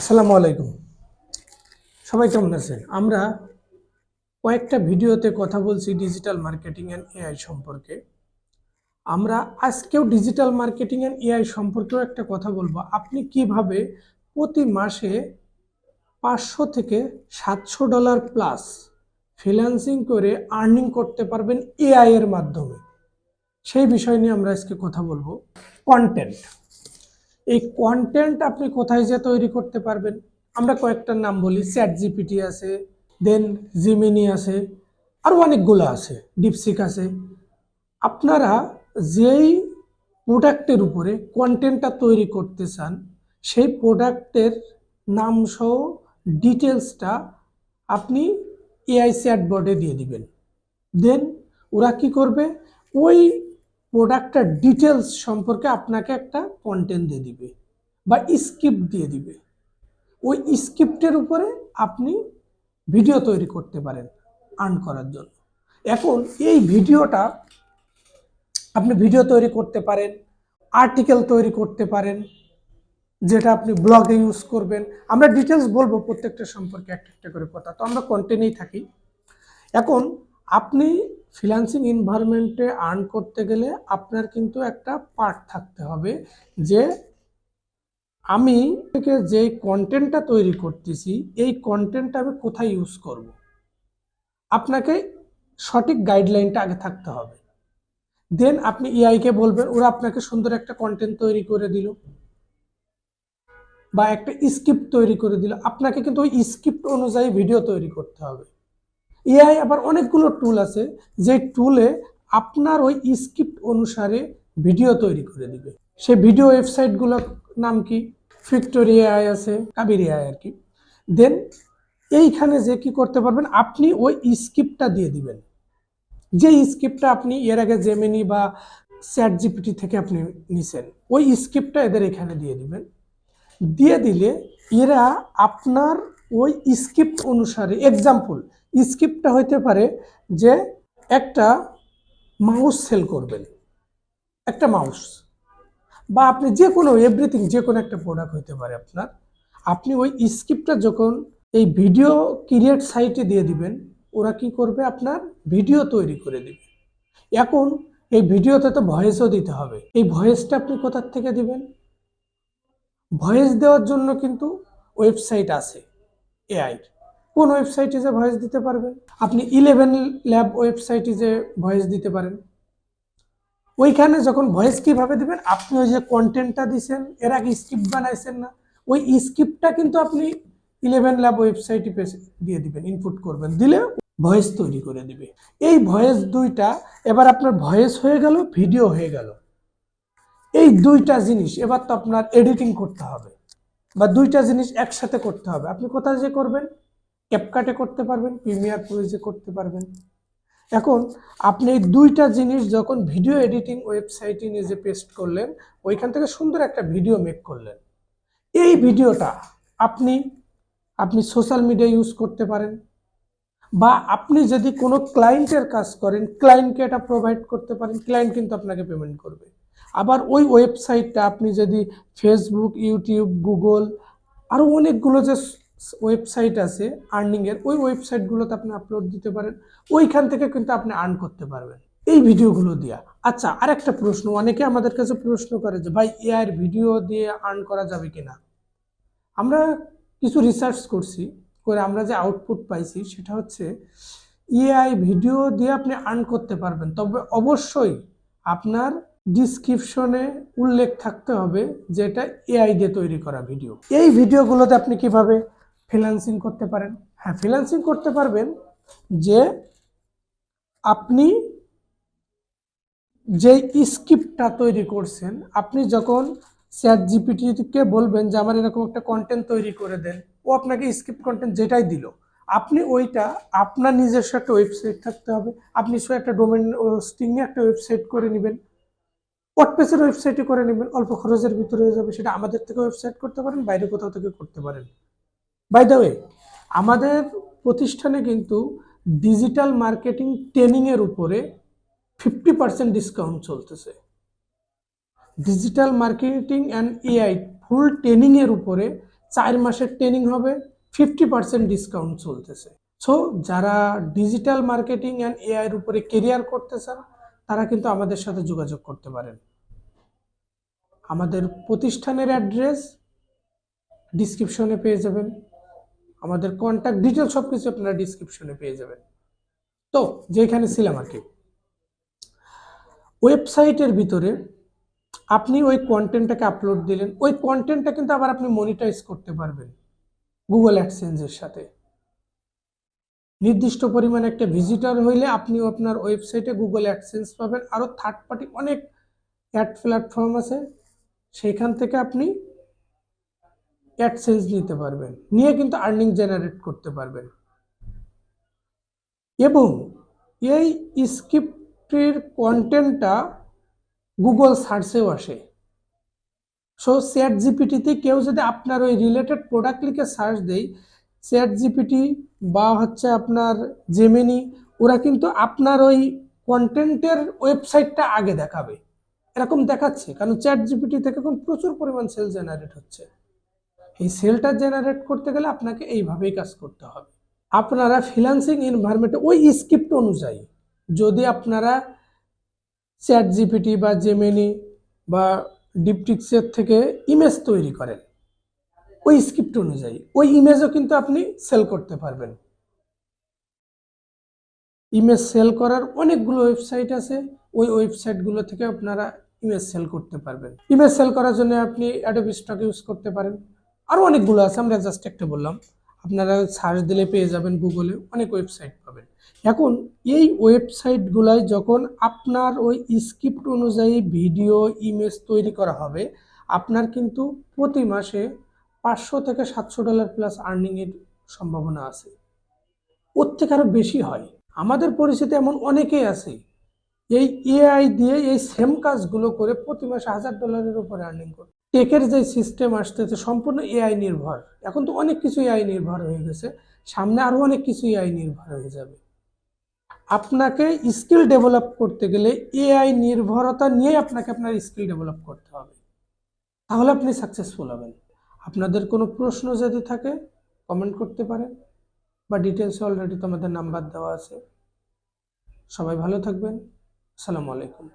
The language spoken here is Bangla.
আসসালামু আলাইকুম। সবাই কেমন আছেন? আমরা কয়েকটা ভিডিওতে কথা বলছি ডিজিটাল মার্কেটিং অ্যান্ড এআই সম্পর্কে। আমরা আজকেও ডিজিটাল মার্কেটিং অ্যান্ড এআই সম্পর্কেও একটা কথা বলবো। আপনি কিভাবে প্রতি মাসে 500 থেকে $700 প্লাস ফ্রিল্যান্সিং করে আর্নিং করতে পারবেন এআই এর মাধ্যমে। সেই বিষয় নিয়ে আমরা আজকে কথা বলবো। কন্টেন্ট। এই কন্টেন্ট আপনি কোথায় যে তৈরি করতে পারবেন? আমরা কয়েকটার নাম বলি। চ্যাটজিপিটি আছে, দেন জিমিনি আছে, আরও অনেকগুলো আছে, ডিপসিক আছে। আপনারা যেই প্রোডাক্টের উপরে কন্টেন্টটা তৈরি করতে চান সেই প্রোডাক্টের নাম সহ ডিটেলসটা আপনি এআই চ্যাটবটে দিয়ে দিবেন। দেন ওরা কি করবে? ওই প্রোডাক্টটার ডিটেলস সম্পর্কে আপনাকে একটা কন্টেন্ট দিয়ে দিবে বা স্ক্রিপ্ট দিয়ে দিবে। ওই স্ক্রিপ্টের উপরে আপনি ভিডিও তৈরি করতে পারেন আর্ন করার জন্য। এখন এই ভিডিওটা আপনি ভিডিও তৈরি করতে পারেন, আর্টিকেল তৈরি করতে পারেন, যেটা আপনি ব্লগে ইউজ করবেন। আমরা ডিটেলস বলবো প্রত্যেকটা সম্পর্কে একটা একটা করে কথা, তো আমরা কন্টেন্টেই থাকি। এখন আপনি ফ্রিল্যান্সিং এনভায়রনমেন্টে আর্ন করতে গেলে আপনার কিন্তু একটা পার্ট থাকতে হবে যে আমি থেকে যে কন্টেন্টটা তৈরি করতেছি এই কন্টেন্টটা আমি কোথায় ইউজ করব। আপনাকে সঠিক গাইডলাইনটা আগে থাকতে হবে। দেন আপনি এআইকে বলবেন, ওরা আপনাকে সুন্দর একটা কন্টেন্ট তৈরি করে দিল বা একটা স্ক্রিপ্ট তৈরি করে দিল। আপনাকে কিন্তু ওই স্ক্রিপ্ট অনুযায়ী ভিডিও তৈরি করতে হবে। এআই আবার অনেকগুলো টুল আছে যে টুলে আপনার ওই স্ক্রিপ্ট অনুসারে ভিডিও তৈরি করে দিবে। সেই ভিডিও ওয়েবসাইটগুলোর নাম কি? ফ্যাক্টরি এআই আছে, কাবির এআই আর কি। দেন এইখানে যে কি করতে পারবেন, আপনি ওই স্ক্রিপ্টটা দিয়ে দিবেন। যে স্ক্রিপ্টটা আপনি এর আগে জেমিনি বা চ্যাটজিপিটি থেকে আপনি নিছেন, ওই স্ক্রিপ্টটা এদের এখানে দিয়ে দিবেন। দিয়ে দিলে এরা আপনার ওই স্ক্রিপ্ট অনুসারে, এক্সাম্পল স্ক্রিপ্টটা হইতে পারে যে একটা মাউস সেল করবেন, একটা মাউস, বা আপনি যে কোনো এভরিথিং, যে কোনো একটা প্রোডাক্ট হইতে পারে আপনার। আপনি ওই স্ক্রিপ্টটা যখন এই ভিডিও ক্রিয়েট সাইটে দিয়ে দিবেন, ওরা কি করবে? আপনার ভিডিও তৈরি করে দিবে। এখন এই ভিডিওতে তো ভয়েসও দিতে হবে। এই ভয়েসটা আপনি কোথার থেকে দিবেন? ভয়েস দেওয়ার জন্য কিন্তু ওয়েবসাইট আছে এআই। কোন ওয়েবসাইটে যে ভয়েস দিতে পারবেন? আপনি 11 ল্যাব ওয়েবসাইটে যে ভয়েস দিতে পারেন। ওইখানে যখন ভয়েস কিভাবে দিবেন? আপনি ওই যে কন্টেন্টটা দিছেন, এর আগে স্ক্রিপ্ট বানাইছেন না, ওই স্ক্রিপ্টটা কিন্তু আপনি 11 ল্যাব ওয়েবসাইটে দিয়ে দিবেন, ইনপুট করবেন, দিলে ভয়েস তৈরি করে দিবে। এই ভয়েস দুইটা, এবার আপনার ভয়েস হয়ে গেল, ভিডিও হয়ে গেল। এই দুইটা জিনিস এবার তো আপনার এডিটিং করতে হবে, বা দুইটা জিনিস একসাথে করতে হবে। আপনি কোথায় যে করবেন? ক্যাপকাটে করতে পারবেন, প্রিমিয়ার প্রো যে করতে পারবেন। এখন আপনি এই দুইটা জিনিস যখন ভিডিও এডিটিং ওয়েবসাইটে নিজে পেস্ট করলেন, ওইখান থেকে সুন্দর একটা ভিডিও মেক করলেন। এই ভিডিওটা আপনি আপনি সোশ্যাল মিডিয়া ইউজ করতে পারেন, বা আপনি যদি কোনো ক্লায়েন্টের কাজ করেন, ক্লায়েন্টকে এটা প্রোভাইড করতে পারেন, ক্লায়েন্ট কিন্তু আপনাকে পেমেন্ট করবে। আবার ওই ওয়েবসাইটটা আপনি যদি ফেসবুক, ইউটিউব, গুগল, আরও অনেকগুলো যে ওয়েবসাইট আছে আর্নিংয়ের, ওই ওয়েবসাইটগুলোতে আপনি আপলোড দিতে পারেন। ওইখান থেকে কিন্তু আপনি আর্ন করতে পারবেন এই ভিডিওগুলো দিয়া। আচ্ছা, আরেকটা প্রশ্ন, অনেকে আমাদের কাছে প্রশ্ন করে যে ভাই এআই ভিডিও দিয়ে আর্ন করা যাবে কিনা। আমরা কিছু রিসার্চ করছি, করে আমরা যে আউটপুট পাইছি সেটা হচ্ছে এআই ভিডিও দিয়ে আপনি আর্ন করতে পারবেন, তবে অবশ্যই আপনার ডিসক্রিপশনে উল্লেখ থাকতে হবে যে এটা এআই দিয়ে তৈরি করা ভিডিও। এই ভিডিওগুলোতে আপনি কিভাবে ফ্রিল্যান্সিং করতে পারেন? হ্যাঁ, ফ্রিল্যান্সিং করতে পারবেন যে আপনি যে স্ক্রিপ্টটা তৈরি করছেন, আপনি যখন চ্যাটজিপিটিকে বলবেন যে আমার এরকম একটা কন্টেন্ট তৈরি করে দেন, ও আপনাকে স্ক্রিপ্ট কন্টেন্ট যেটাই দিল, আপনি ওইটা আপনার নিজস্ব একটা ওয়েবসাইট থাকতে হবে। আপনি একটা ডোমেন হোস্টিং নিয়ে একটা ওয়েবসাইট করে নেবেন, ওয়ার্ডপ্রেসের ওয়েবসাইটে করে নেবেন, অল্প খরচের ভিতরে হয়ে যাবে। সেটা আমাদের থেকে ওয়েবসাইট করতে পারেন, বাইরে কোথাও থেকে করতে পারেন। বাই দ্য ওয়ে, আমাদের প্রতিষ্ঠানে কিন্তু ডিজিটাল মার্কেটিং ট্রেনিংয়ের উপরে 50% ডিসকাউন্ট চলতেছে। ডিজিটাল মার্কেটিং অ্যান্ড এআই ফুল ট্রেনিংয়ের উপরে 4 মাসের ট্রেনিং হবে, 50% ডিসকাউন্ট চলতেছে। সো যারা ডিজিটাল মার্কেটিং অ্যান্ড এআই এর উপরে কেরিয়ার করতে চান তারা কিন্তু আমাদের সাথে যোগাযোগ করতে পারেন। আমাদের প্রতিষ্ঠানের অ্যাড্রেস ডিসক্রিপশনে পেয়ে যাবেন, আমাদের কন্ট্যাক্ট ডিটেল সবকিছু আপনারা ডিসক্রিপশনে পেয়ে যাবেন। তো যেখানে ছিলাম আর কি, ওয়েবসাইটের ভিতরে আপনি ওই কন্টেন্টটাকে আপলোড দিলেন, ওই কন্টেন্টটা কিন্তু আবার আপনি মনিটাইজ করতে পারবেন গুগল অ্যাডসেন্সের সাথে। নির্দিষ্ট পরিমাণে একটা ভিজিটর হইলে আপনিও আপনার ওয়েবসাইটে গুগল অ্যাডসেন্স পাবেন। আরও থার্ড পার্টি অনেক অ্যাড প্ল্যাটফর্ম আছে, সেইখান থেকে আপনি অ্যাডসেন্স নিতে পারবেন, নিয়ে কিন্তু আর্নিং জেনারেট করতে পারবেন। এবং এই স্ক্রিপ্টের কন্টেন্টটা গুগল সার্চেও আসে। সো চ্যাট জিপিটিতে কেউ যদি আপনার ওই রিলেটেড প্রোডাক্ট লিখে সার্চ দেয়, চ্যাট জিপিটি বা হচ্ছে আপনার জেমিনি, ওরা কিন্তু আপনার ওই কন্টেন্টের ওয়েবসাইটটা আগে দেখাবে। এরকম দেখাচ্ছে কারণ চ্যাট জিপিটি থেকে এখন প্রচুর পরিমাণ সেল জেনারেট হচ্ছে। এই সেলটা জেনারেট করতে গেলে আপনাকে এইভাবেই কাজ করতে হবে। আপনারা ফ্রিল্যান্সিং এনভায়রনমেন্টে ওই স্ক্রিপ্ট অনুযায়ী যদি আপনারা চ্যাট জিপিটি বা জেমিনি বা ডিপটিক্সের থেকে ইমেজ তৈরি করেন ওই স্ক্রিপ্ট অনুযায়ী, ওই ইমেজও কিন্তু আপনি সেল করতে পারবেন। ইমেজ সেল করার অনেকগুলো ওয়েবসাইট আছে, ওই ওয়েবসাইটগুলো থেকে আপনারা ইমেজ সেল করতে পারবেন। ইমেজ সেল করার জন্য আপনি অ্যাডোবি স্টক ইউজ করতে পারেন, আরও অনেকগুলো আছে, আমরা জাস্ট একটা বললাম। আপনারা সার্চ দিলে পেয়ে যাবেন, গুগলে অনেক ওয়েবসাইট পাবেন। এখন এই ওয়েবসাইটগুলাই যখন আপনার ওই স্ক্রিপ্ট অনুযায়ী ভিডিও ইমেজ তৈরি করা হবে, আপনার কিন্তু প্রতি মাসে $500 থেকে $700 প্লাস আর্নিংয়ের সম্ভাবনা আছে। ওর থেকে আরও বেশি হয়। আমাদের পরিচিতি এমন অনেকেই আছে এই এআই দিয়ে এই সেম কাজগুলো করে প্রতি মাসে $1000 উপরে আর্নিং করে। টেকের যে সিস্টেম আসতেছে সম্পূর্ণ এআই নির্ভর। এখন তো অনেক কিছু এআই নির্ভর হয়ে গেছে, সামনে আরও অনেক কিছু এআই নির্ভর হয়ে যাবে। আপনাকে স্কিল ডেভেলপ করতে গেলে এআই নির্ভরতা নিয়ে আপনাকে আপনার স্কিল ডেভেলপ করতে হবে, তাহলে আপনি সাকসেসফুল হবেন। আপনাদের কোনো প্রশ্ন যদি থাকে কমেন্ট করতে পারেন, বা ডিটেলসে অলরেডি তোমাদের নাম্বার দেওয়া আছে। সবাই ভালো থাকবেন। আসসালামু আলাইকুম।